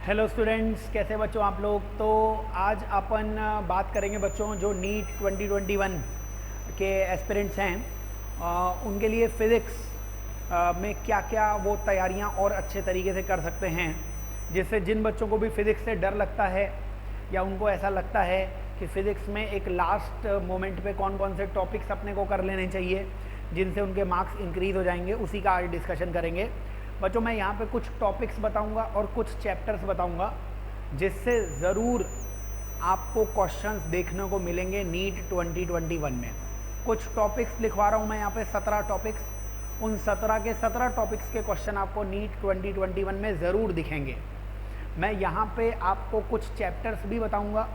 Hello students, कैसे बच्चों आप लोग। तो आज अपन बात करेंगे बच्चों जो नीट 2021 के एस्पिरेंट्स हैं, उनके लिए फ़िज़िक्स में क्या क्या वो तैयारियां और अच्छे तरीके से कर सकते हैं, जिससे जिन बच्चों को भी फ़िज़िक्स से डर लगता है या उनको ऐसा लगता है कि फ़िज़िक्स में एक लास्ट मोमेंट पे कौन कौन से टॉपिक्स अपने को कर लेने चाहिए जिनसे उनके मार्क्स इंक्रीज़ हो जाएंगे, उसी का आज डिस्कशन करेंगे। बच्चों मैं यहाँ पे कुछ टॉपिक्स बताऊँगा और कुछ चैप्टर्स बताऊँगा जिससे ज़रूर आपको क्वेश्चंस देखने को मिलेंगे नीट 2021 में। कुछ टॉपिक्स लिखवा रहा हूँ मैं यहाँ पे 17 टॉपिक्स। उन 17 के 17 टॉपिक्स के क्वेश्चन आपको नीट 2021 में ज़रूर दिखेंगे। मैं यहाँ पे आपको कुछ चैप्टर्स भी बताऊँगा,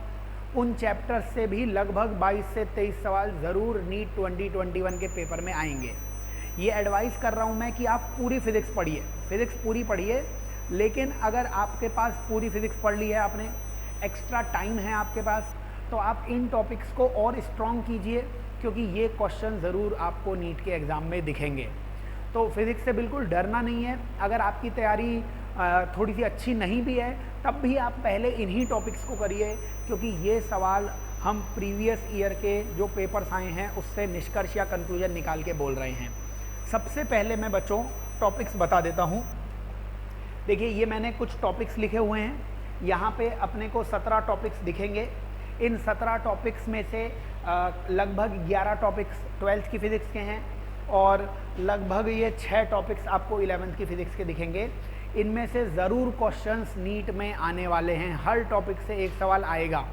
उन चैप्टर्स से भी लगभग 22 से 23 सवाल ज़रूर नीट 2021 के पेपर में आएंगे। ये एडवाइस कर रहा हूँ मैं कि आप पूरी फ़िज़िक्स पढ़िए, फ़िज़िक्स पूरी पढ़िए, लेकिन अगर आपके पास पूरी फ़िज़िक्स पढ़ ली है आपने, एक्स्ट्रा टाइम है आपके पास, तो आप इन टॉपिक्स को और स्ट्रॉन्ग कीजिए, क्योंकि ये क्वेश्चन ज़रूर आपको नीट के एग्ज़ाम में दिखेंगे। तो फिज़िक्स से बिल्कुल डरना नहीं है। अगर आपकी तैयारी थोड़ी सी अच्छी नहीं भी है, तब भी आप पहले इन्हीं टॉपिक्स को करिए, क्योंकि ये सवाल हम प्रीवियस ईयर के जो पेपर्स आए हैं उससे निष्कर्ष या कंक्लूजन निकाल के बोल रहे हैं। सबसे पहले मैं बच्चों टॉपिक्स बता देता हूँ। देखिए, ये मैंने कुछ टॉपिक्स लिखे हुए हैं। यहाँ पे अपने को 17 टॉपिक्स दिखेंगे। इन 17 टॉपिक्स में से लगभग 11 टॉपिक्स 12th की फ़िज़िक्स के हैं और लगभग ये 6 टॉपिक्स आपको 11th की फ़िज़िक्स के दिखेंगे। इनमें से ज़रूर क्वेश्चंस नीट में आने वाले हैं। हर टॉपिक से एक सवाल आएगा।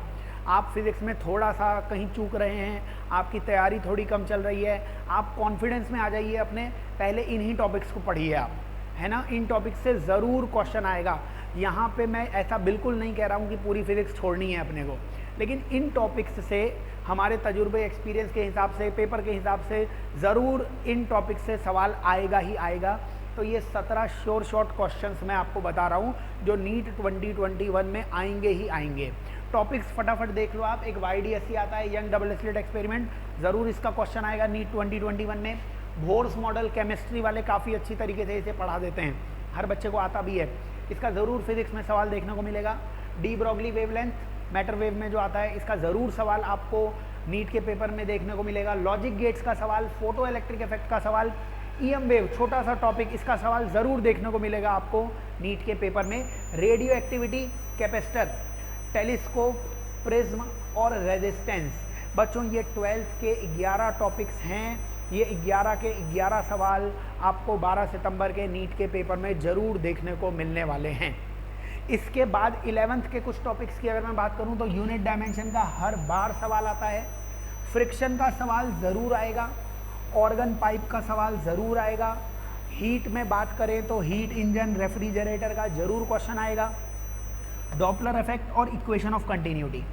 आप फिज़िक्स में थोड़ा सा कहीं चूक रहे हैं, आपकी तैयारी थोड़ी कम चल रही है, आप कॉन्फिडेंस में आ जाइए अपने, पहले इन्हीं टॉपिक्स को पढ़िए आप, है ना। इन टॉपिक्स से ज़रूर क्वेश्चन आएगा। यहाँ पे मैं ऐसा बिल्कुल नहीं कह रहा हूँ कि पूरी फिज़िक्स छोड़नी है अपने को, लेकिन इन टॉपिक्स से हमारे तजुर्बे एक्सपीरियंस के हिसाब से, पेपर के हिसाब से ज़रूर इन टॉपिक्स से सवाल आएगा ही आएगा। तो ये 17 श्योर शॉर्ट क्वेश्चंस मैं आपको बता रहा हूँ जो नीट 2021 में आएंगे ही आएंगे। टॉपिक्स फटाफट देख लो आप। एक YDSC आता है, यंग डबल स्लिट एक्सपेरिमेंट, ज़रूर इसका क्वेश्चन आएगा नीट 2021 में। बोर्स मॉडल केमिस्ट्री वाले काफ़ी अच्छी तरीके से इसे पढ़ा देते हैं, हर बच्चे को आता भी है। इसका ज़रूर फिजिक्स में सवाल देखने को मिलेगा। De Broglie wavelength matter wave में जो आता है, इसका ज़रूर सवाल आपको नीट के पेपर में देखने को मिलेगा। लॉजिक गेट्स का सवाल, फोटो इलेक्ट्रिक इफेक्ट का सवाल, EM वेव छोटा सा टॉपिक, इसका सवाल ज़रूर देखने को मिलेगा आपको नीट के पेपर में। Radio activity, capacitor, telescope, prism और रेजिस्टेंस। बच्चों ये 12th के 11 टॉपिक्स हैं। ये 11 के 11 सवाल आपको 12 सितंबर के नीट के पेपर में ज़रूर देखने को मिलने वाले हैं। इसके बाद 11th के कुछ टॉपिक्स की अगर मैं बात करूं तो यूनिट डायमेंशन का हर बार सवाल आता है, फ्रिक्शन का सवाल ज़रूर आएगा, ऑर्गन पाइप का सवाल ज़रूर आएगा। हीट में बात करें तो हीट इंजन, रेफ्रिजरेटर का ज़रूर क्वेश्चन आएगा। डॉपलर इफेक्ट और equation of continuity,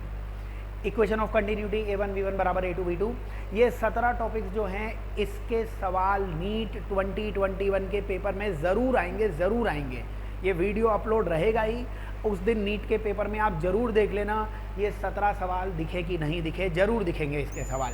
equation of continuity A1V1 बराबर A2V2, ये 17 टॉपिक्स जो हैं इसके सवाल नीट 2021 के पेपर में ज़रूर आएंगे, ज़रूर आएंगे। ये वीडियो अपलोड रहेगा ही, उस दिन नीट के पेपर में आप ज़रूर देख लेना ये 17 सवाल दिखे कि नहीं दिखे, ज़रूर दिखेंगे इसके सवाल।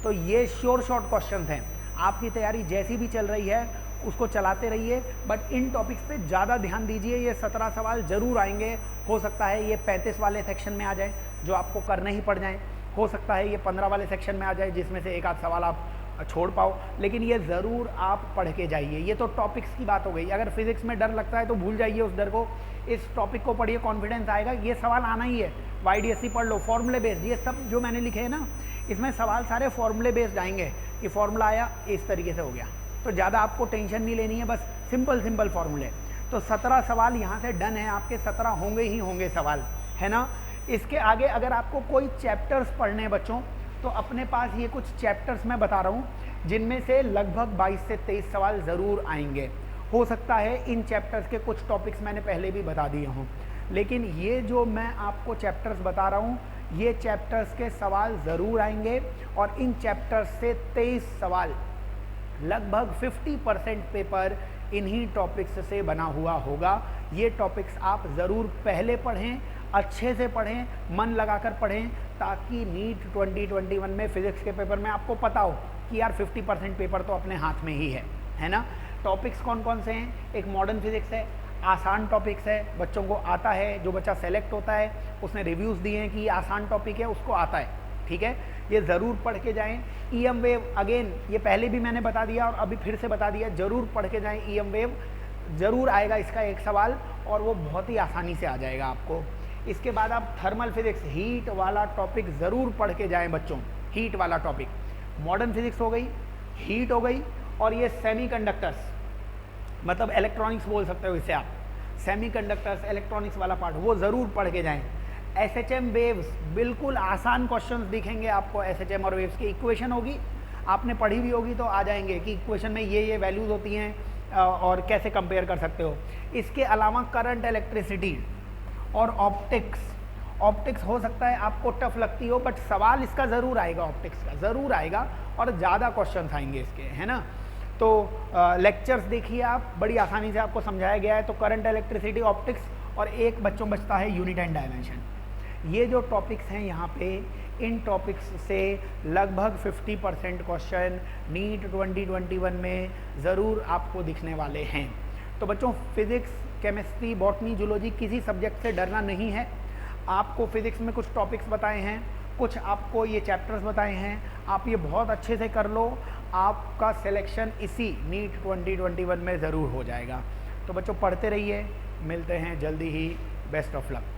तो ये श्योर शॉर्ट क्वेश्चंस हैं। आपकी तैयारी जैसी भी चल रही है उसको चलाते रहिए, बट इन टॉपिक्स पे ज़्यादा ध्यान दीजिए। ये 17 सवाल ज़रूर आएंगे। हो सकता है ये 35 वाले सेक्शन में आ जाए जो आपको करने ही पड़ जाएं, हो सकता है ये 15 वाले सेक्शन में आ जाए जिसमें से एक आध सवाल आप छोड़ पाओ, लेकिन ये ज़रूर आप पढ़ के जाइए। ये तो टॉपिक्स की बात हो गई। अगर फिजिक्स में डर लगता है तो भूल जाइए उस डर को, इस टॉपिक को पढ़िए, कॉन्फिडेंस आएगा। ये सवाल आना ही है। YDSC पढ़ लो, फॉर्मूले बेस्ड, ये सब जो मैंने लिखे हैं ना, इसमें सवाल सारे फॉर्मूले बेस्ड आएंगे कि फॉर्मूला आया इस तरीके से हो गया, तो ज़्यादा आपको टेंशन नहीं लेनी है, बस सिंपल फॉर्मूले। तो 17 सवाल यहाँ से डन है आपके, 17 होंगे ही होंगे सवाल, है ना। इसके आगे अगर आपको कोई चैप्टर्स पढ़ने हैं बच्चों, तो अपने पास ये कुछ चैप्टर्स मैं बता रहा हूँ जिनमें से लगभग 22 से 23 सवाल ज़रूर आएंगे। हो सकता है इन चैप्टर्स के कुछ टॉपिक्स मैंने पहले भी बता दिए हों, लेकिन ये जो मैं आपको चैप्टर्स बता रहा हूँ, ये चैप्टर्स के सवाल ज़रूर आएंगे। और इन चैप्टर्स से 23 सवाल, लगभग 50% पेपर इन्हीं टॉपिक्स से बना हुआ होगा। ये टॉपिक्स आप ज़रूर पहले पढ़ें, अच्छे से पढ़ें, मन लगाकर पढ़ें, ताकि नीट 2021 में फ़िज़िक्स के पेपर में आपको पता हो कि यार 50% पेपर तो अपने हाथ में ही है ना। टॉपिक्स कौन कौन से हैं? एक मॉडर्न फिज़िक्स है, आसान टॉपिक्स है, बच्चों को आता है, जो बच्चा सेलेक्ट होता है उसने रिव्यूज़ दिए हैं कि ये आसान टॉपिक है, उसको आता है, ठीक है। ये ज़रूर पढ़ के जाएं। ईएम वेव अगेन ये पहले भी मैंने बता दिया और अभी फिर से बता दिया, ज़रूर पढ़ के जाएं। ईएम वेव ज़रूर आएगा इसका एक सवाल और वो बहुत ही आसानी से आ जाएगा आपको। इसके बाद आप थर्मल फिजिक्स हीट वाला टॉपिक ज़रूर पढ़ के जाएं बच्चों। हीट वाला टॉपिक, मॉडर्न फिजिक्स हो गई, हीट हो गई, और ये सेमीकंडक्टर्स मतलब इलेक्ट्रॉनिक्स बोल सकते हो इसे आप, सेमीकंडक्टर्स इलेक्ट्रॉनिक्स वाला पार्ट वो ज़रूर पढ़ के जाएं। एसएचएम वेव्स बिल्कुल आसान क्वेश्चंस दिखेंगे आपको। एसएचएम और वेव्स की इक्वेशन होगी, आपने पढ़ी भी होगी तो आ जाएंगे कि इक्वेशन में ये वैल्यूज़ होती हैं और कैसे कंपेयर कर सकते हो। इसके अलावा करंट, इलेक्ट्रिसिटी और ऑप्टिक्स हो सकता है आपको टफ लगती हो, बट सवाल इसका ज़रूर आएगा, ऑप्टिक्स का ज़रूर आएगा और ज़्यादा क्वेश्चंस आएंगे इसके, है ना। तो लेक्चर्स देखिए आप, बड़ी आसानी से आपको समझाया गया है। तो करंट, इलेक्ट्रिसिटी, ऑप्टिक्स और एक बच्चों बचता है यूनिट एंड डायमेंशन। ये जो टॉपिक्स हैं यहाँ पे, इन टॉपिक्स से लगभग 50% क्वेश्चन नीट 2021 में ज़रूर आपको दिखने वाले हैं। तो बच्चों फिज़िक्स, केमिस्ट्री, बॉटनी, जूलॉजी किसी सब्जेक्ट से डरना नहीं है। आपको फिज़िक्स में कुछ टॉपिक्स बताए हैं, कुछ आपको ये चैप्टर्स बताए हैं, आप ये बहुत अच्छे से कर लो, आपका सिलेक्शन इसी नीट 2021 में ज़रूर हो जाएगा। तो बच्चों पढ़ते रहिए, मिलते हैं जल्दी ही, बेस्ट ऑफ लक।